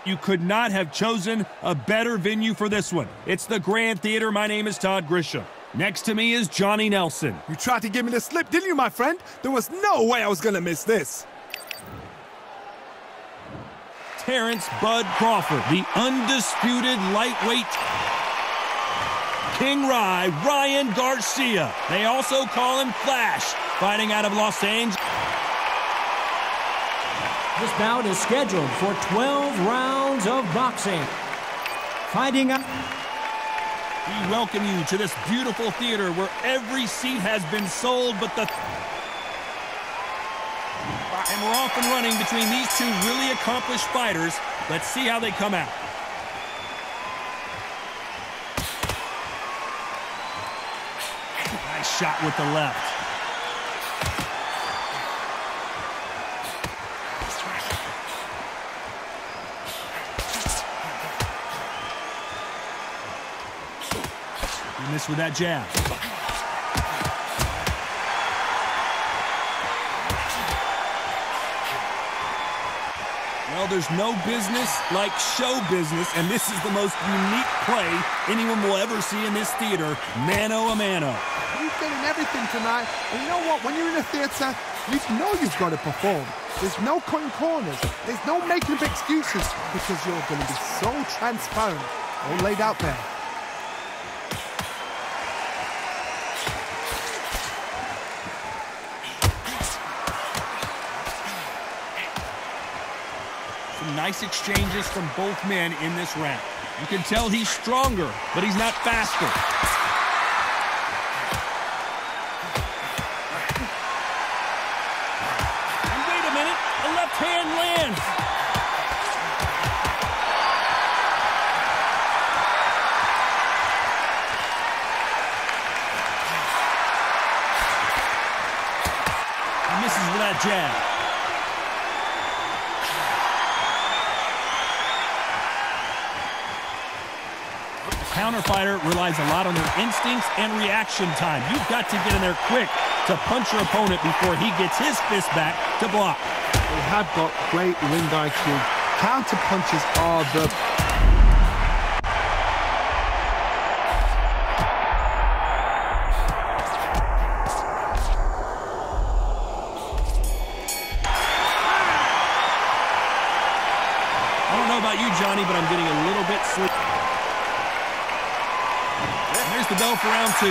You could not have chosen a better venue for this one. It's the Grand Theater. My name is Todd Grisham. Next to me is Johnny Nelson. You tried to give me the slip, didn't you, my friend? There was no way I was going to miss this. Terence Bud Crawford, the undisputed lightweight King Ryan Garcia. They also call him Flash, fighting out of Los Angeles. This bout is scheduled for 12 rounds of boxing. Fighting up. We welcome you to this beautiful theater where every seat has been sold, but and we're off and running between these two really accomplished fighters. Let's see how they come out. Nice shot with the left. He missed with that jab. Well, there's no business like show business, and this is the most unique play anyone will ever see in this theater, mano a mano. You're getting everything tonight, and you know what? When you're in a theater, you know you've got to perform. There's no cutting corners. There's no making of excuses, because you're going to be so transparent, all laid out there. Nice exchanges from both men in this round. You can tell he's stronger, but he's not faster. And wait a minute, a left hand lands. He misses with that jab. Counter fighter relies a lot on their instincts and reaction time. You've got to get in there quick to punch your opponent before he gets his fist back to block. They have got great ring IQ. Counter punches are the... I don't know about you, Johnny, but I'm getting a little bit sleepy. There's the bell for round two.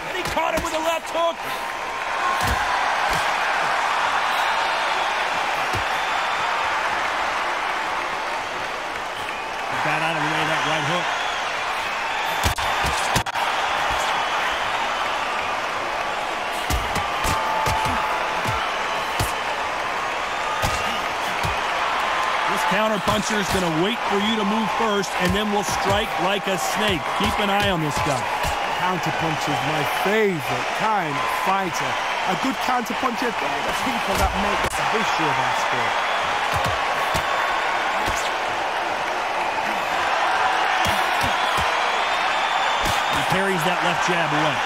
And he caught him with a left hook. Got out of the way of that right hook. Counter-puncher is going to wait for you to move first, and then will strike like a snake. Keep an eye on this guy. Counter-puncher is my favorite kind of fighter. A good counter-puncher, they're the people that make the history of our sport. He parries that left jab away.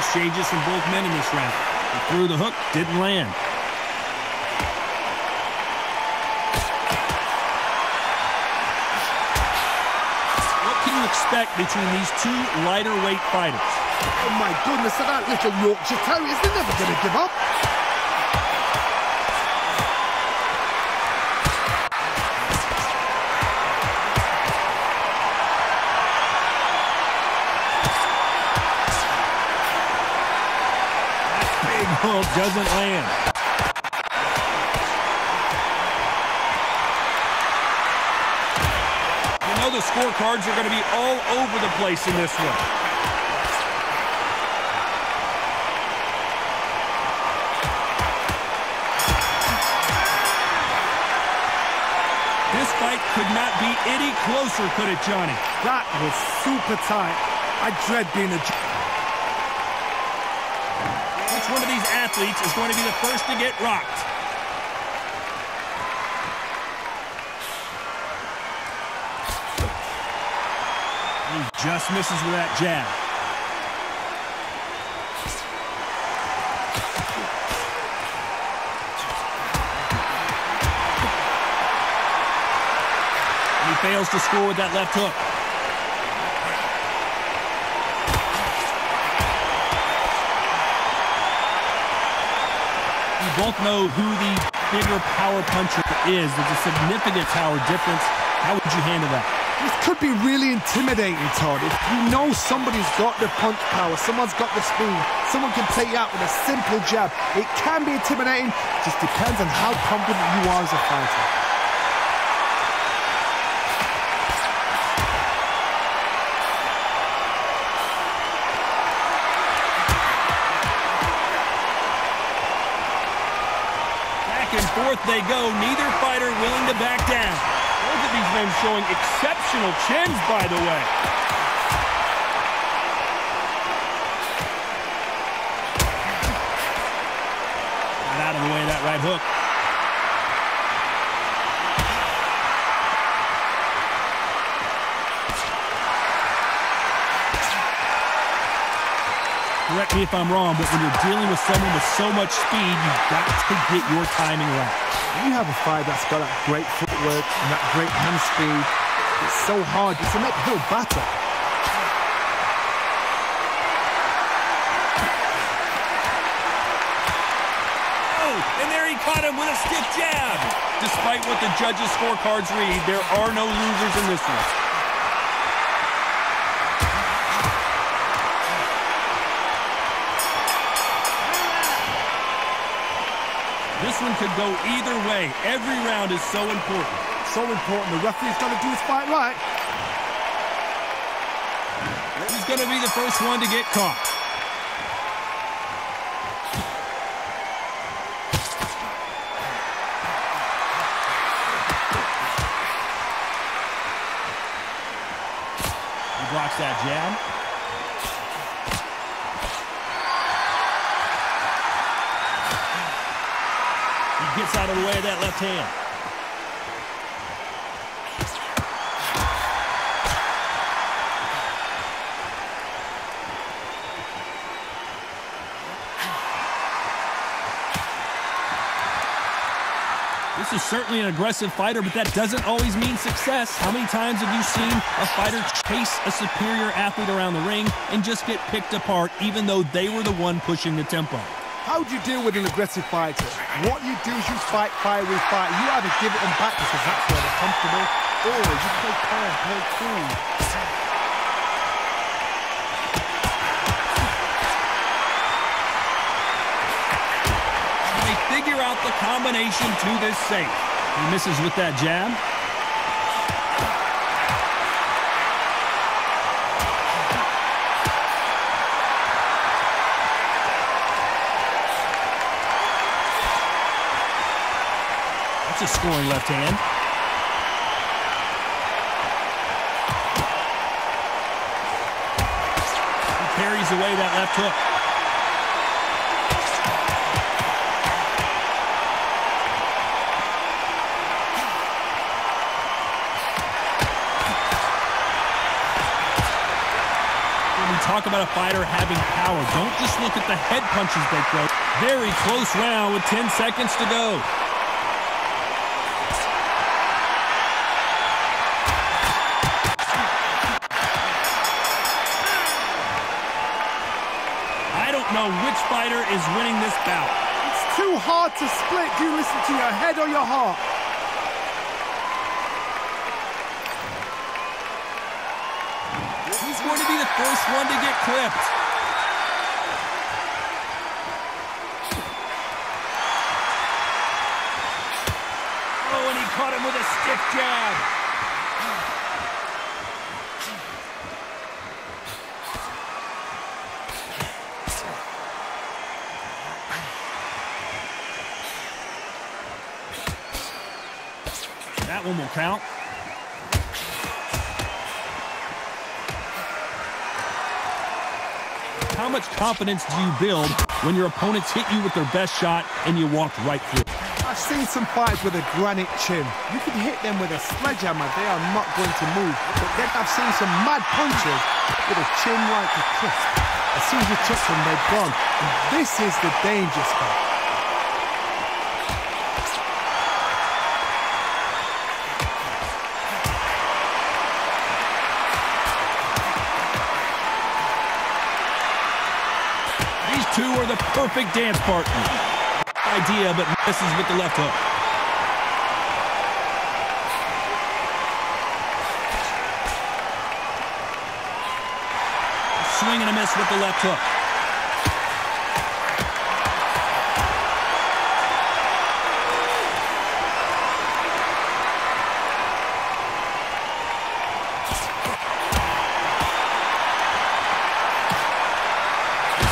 Exchanges from both men in this round. He threw the hook, didn't land. What can you expect between these two lighter weight fighters? Oh my goodness, that little Yorkshire Terriers, they're never going to give up. Doesn't land. You know the scorecards are going to be all over the place in this one. This fight could not be any closer, could it, Johnny? That was super tight. I dread being a... athletes is going to be the first to get rocked. He just misses with that jab. He fails to score with that left hook. You both know who the bigger power puncher is. There's a significant power difference. How would you handle that? This could be really intimidating, Todd. If you know somebody's got the punch power, someone's got the speed, someone can take you out with a simple jab, it can be intimidating. It just depends on how confident you are as a fighter. Back and forth they go, neither fighter willing to back down. Both of these men showing exceptional chins, by the way. Got out of the way of that right hook. Correct me if I'm wrong, but when you're dealing with someone with so much speed, you've got to get your timing right. When you have a fighter that's got that great footwork and that great hand speed, it's so hard. It's an uphill battle. Oh, and there he caught him with a stiff jab. Despite what the judges' scorecards read, there are no losers in this one. This one could go either way. Every round is so important. So important. The referee's got to do his fight right. He's going to be the first one to get caught. He blocks that jab. Gets out of the way of that left hand. This is certainly an aggressive fighter, but that doesn't always mean success. How many times have you seen a fighter chase a superior athlete around the ring and just get picked apart even though they were the one pushing the tempo? How do you deal with an aggressive fighter? What you do is you fight, fire with fight. You either give it them back because that's where they're comfortable, or you play calm, play cool. They figure out the combination to this safe. He misses with that jab. A scoring left hand. He carries away that left hook. When we talk about a fighter having power, don't just look at the head punches they throw. Very close round with 10 seconds to go. Which fighter is winning this bout? It's too hard to split. Do you listen to your head or your heart? He's going to be the first one to get clipped. Oh, and he caught him with a stiff jab. That one will count. how much confidence do you build when your opponents hit you with their best shot and you walk right through? I've seen some fighters with a granite chin. You can hit them with a sledgehammer, they are not going to move. But then I've seen some mad punchers with a chin like a crisp. As soon as you touch them, they're gone. And this is the danger spot. These two are the perfect dance partners. Idea, but misses with the left hook. Swing and a miss with the left hook.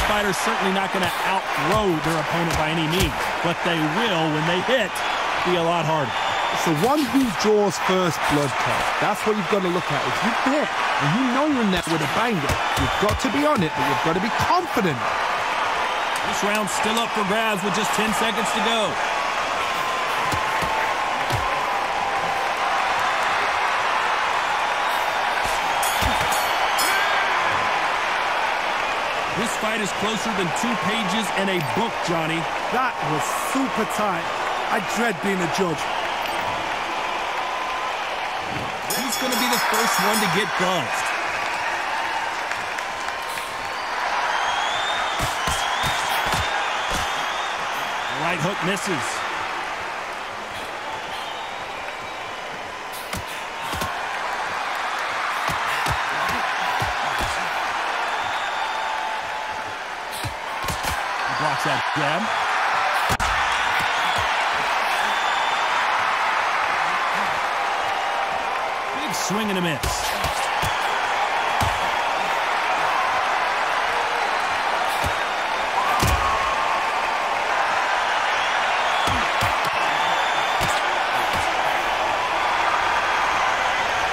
Fighters certainly not going to outthrow their opponent by any means, but they will, when they hit, be a lot harder. It's the one who draws first blood, Todd. That's what you've got to look at. If you hit and you know you're in there with a banger, you've got to be on it, but you've got to be confident. This round's still up for grabs with just 10 seconds to go. This fight is closer than 2 pages in a book, Johnny. That was super tight. I dread being a judge. He's going to be the first one to get buzzed. The right hook misses. Blocks that jab. Big swing and a miss.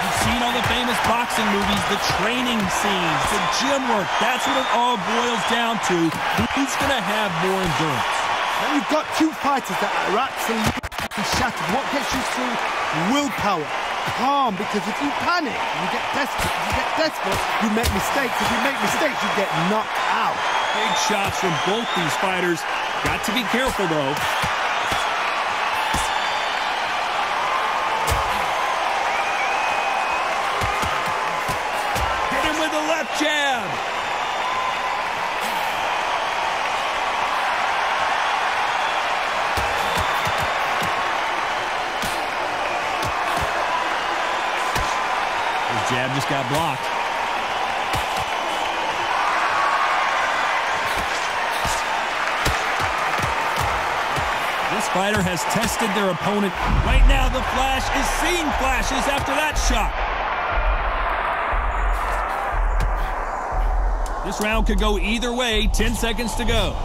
You've seen all the famous boxing movies, the training scenes, the gym work. That's what it all boils down to. Who's going to have more endurance? Now you've got 2 fighters that are absolutely shattered. What gets you through? Willpower. Calm, because if you panic, you get desperate. If you get desperate, you make mistakes. If you make mistakes, you get knocked out. Big shots from both these fighters. Got to be careful, though. Hit him with the left jab. His jab just got blocked. This fighter has tested their opponent. Right now, the Flash is seeing flashes after that shot. This round could go either way. 10 seconds to go.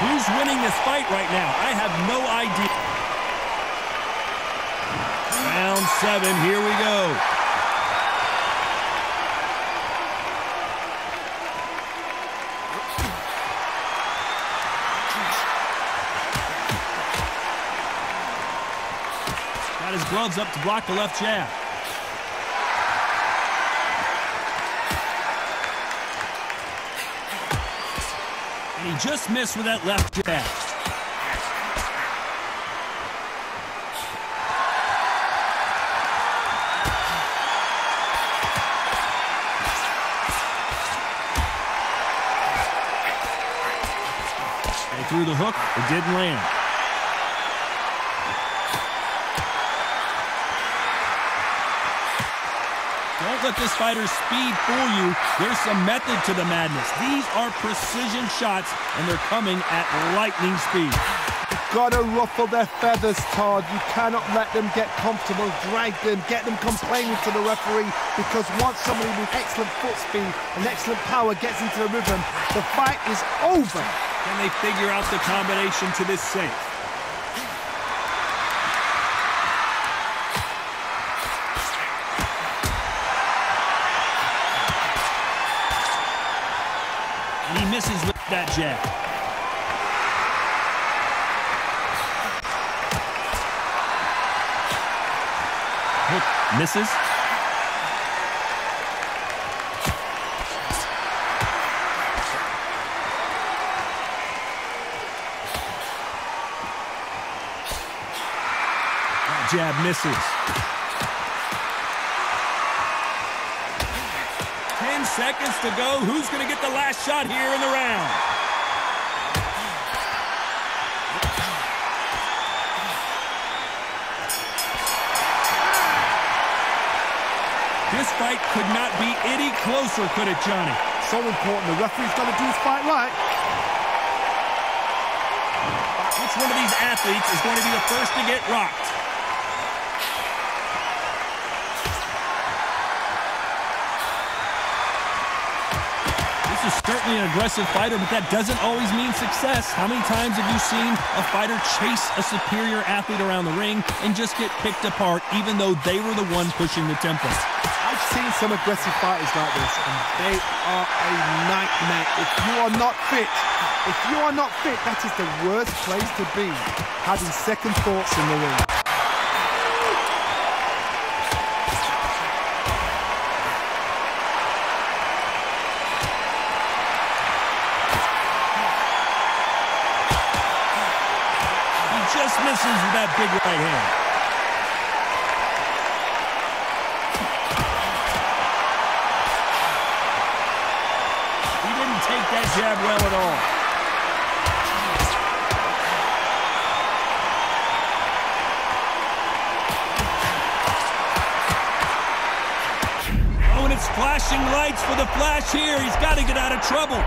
Who's winning this fight right now? I have no idea. Round 7, here we go. Got his gloves up to block the left jab. And he just missed with that left jab. They threw the hook, it didn't land. Don't let this fighter's speed fool you. There's some method to the madness. These are precision shots, and they're coming at lightning speed. You've got to ruffle their feathers, Todd. You cannot let them get comfortable, drag them, get them complaining to the referee, because once somebody with excellent foot speed and excellent power gets into the rhythm, the fight is over. Can they figure out the combination to this safe? misses with that jab. Hook misses. That jab misses. 10 seconds to go. Who's going to get the last shot here in the round? This fight could not be any closer, could it, Johnny? So important. The referee's got to do his fight right. Which one of these athletes is going to be the first to get rocked? This is certainly an aggressive fighter, but that doesn't always mean success. How many times have you seen a fighter chase a superior athlete around the ring and just get picked apart, even though they were the one pushing the tempo? I've seen some aggressive fighters like this, and they are a nightmare. If you are not fit, that is the worst place to be, having second thoughts in the ring. Just misses with that big right hand. He didn't take that jab well at all. Oh, and it's flashing lights for the flash here. He's got to get out of trouble.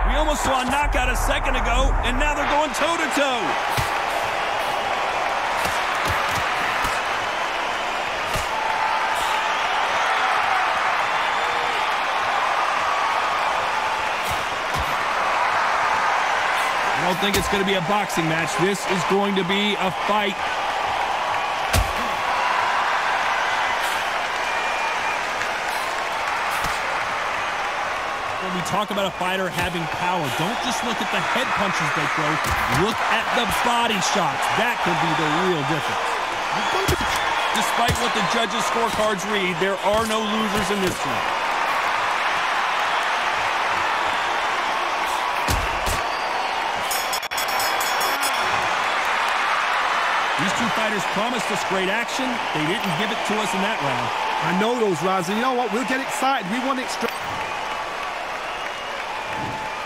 We almost saw a knockout a second ago, and now they're going toe-to-toe. I don't think it's going to be a boxing match. This is going to be a fight. When we talk about a fighter having power, don't just look at the head punches they throw. Look at the body shots. That could be the real difference. Despite what the judges' scorecards read, there are no losers in this one. These two fighters promised us great action. They didn't give it to us in that round. I know those rounds, and you know what? We'll get excited. We want it straight.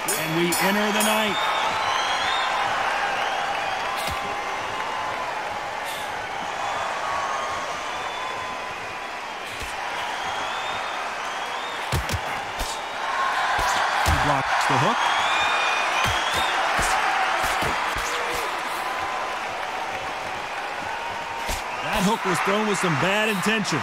And we enter the night. He blocks the hook. That hook was thrown with some bad intentions.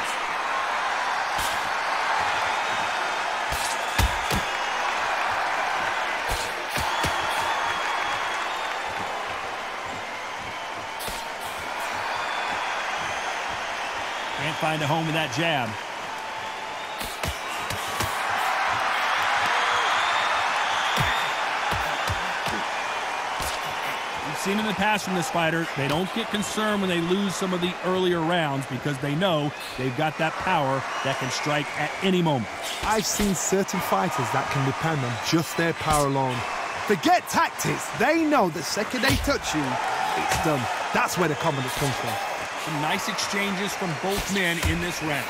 Can't find a home with that jab. Seen in the past from this fighter, they don't get concerned when they lose some of the earlier rounds because they know they've got that power that can strike at any moment. I've seen certain fighters that can depend on just their power alone. Forget tactics. They know the second they touch you, it's done. That's where the confidence comes from. Some nice exchanges from both men in this round.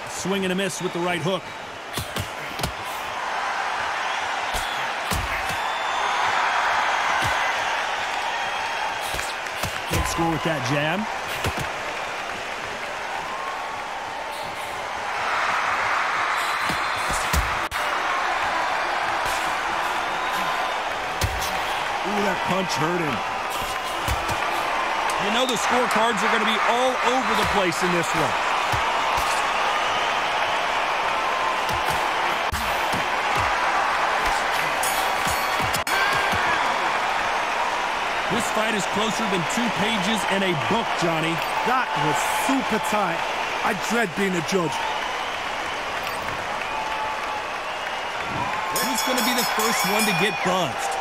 Swing and a miss with the right hook. Can't score with that jab. Ooh, that punch hurt him. You know the scorecards are going to be all over the place in this one. This fight is closer than 2 pages in a book, Johnny. That was super tight. I dread being a judge. Who's going to be the first one to get buzzed?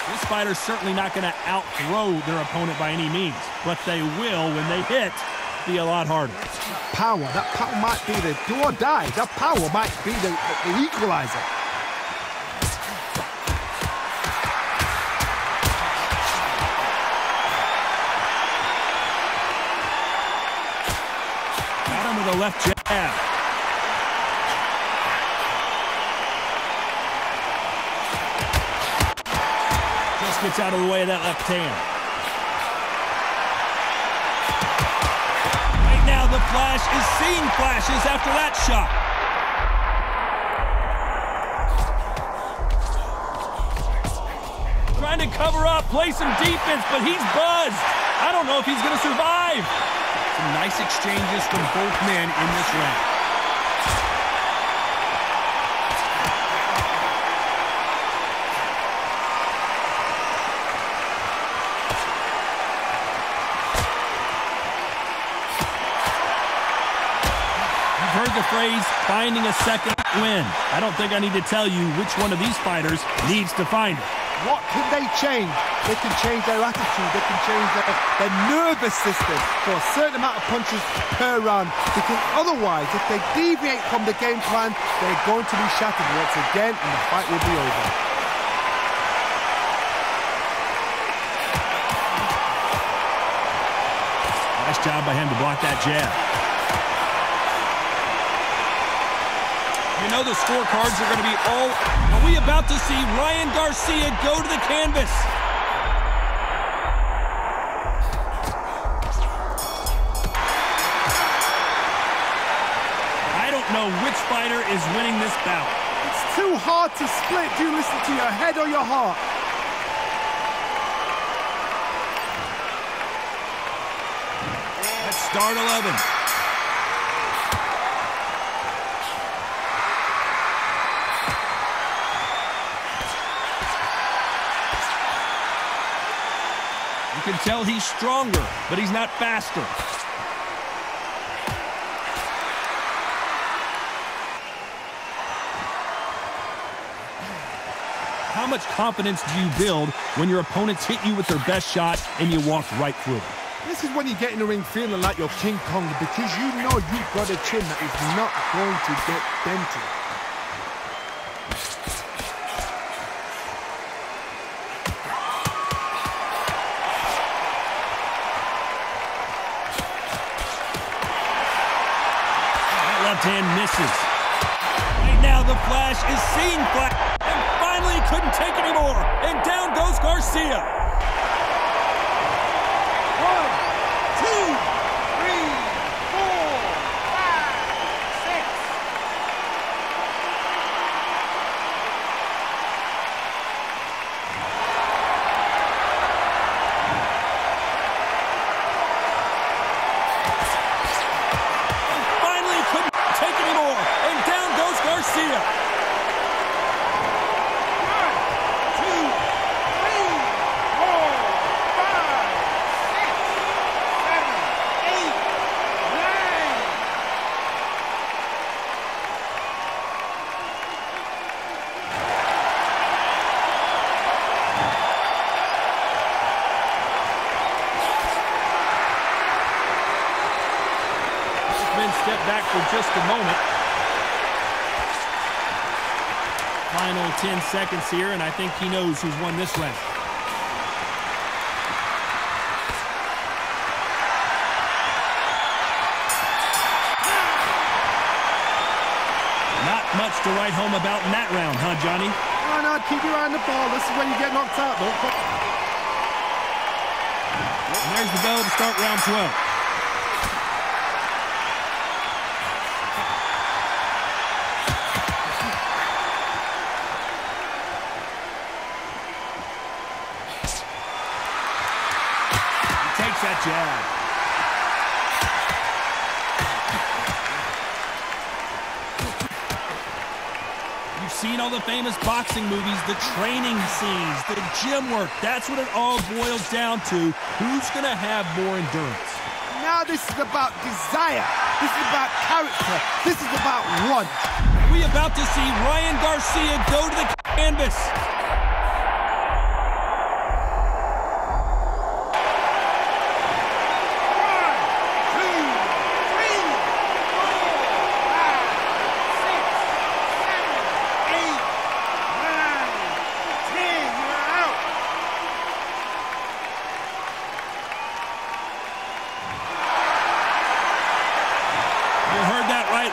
This fighter's certainly not going to outthrow their opponent by any means, but they will, when they hit, be a lot harder. Power. That power might be the do or die. That power might be the equalizer. Got him with a left jab. Just gets out of the way of that left hand. The Flash is seeing flashes after that shot. Trying to cover up, play some defense, but he's buzzed. I don't know if he's going to survive. Some nice exchanges from both men in this round. Heard the phrase, finding a second win. I don't think I need to tell you which one of these fighters needs to find it. What can they change? They can change their attitude. They can change their nervous system for a certain amount of punches per round. Because otherwise, if they deviate from the game plan, they're going to be shattered once again and the fight will be over. Nice job by him to block that jab. You know the scorecards are going to be all... Are we about to see Ryan Garcia go to the canvas? I don't know which fighter is winning this bout. It's too hard to split. Do you listen to your head or your heart? Let's start 11. You can tell he's stronger, but he's not faster. How much confidence do you build when your opponents hit you with their best shot and you walk right through it? This is when you get in the ring feeling like you're King Kong because you know you've got a chin that is not going to get dented. Left hand misses. Right now, the Flash is seeing flash, and finally couldn't take anymore. And down goes Garcia. 1, 2, 3, 4, 5, 6. Garcia. 1, 2, 3, 4, 5, 6, 7, 8, 9. Men step back for just a moment. Final 10 seconds here, and I think he knows who's won this round. Not much to write home about in that round, huh, Johnny? Why not? Keep your eye on the ball. This is when you get knocked out, though. And there's the bell to start round 12. That jab. seen all the famous boxing movies, the training scenes, the gym work. That's what it all boils down to. Who's going to have more endurance? Now this is about desire. This is about character. This is about want. We about to see Ryan Garcia go to the canvas.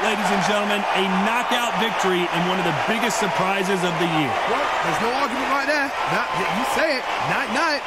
Ladies and gentlemen, a knockout victory and one of the biggest surprises of the year. Well, there's no argument right there. You say it. Night-night.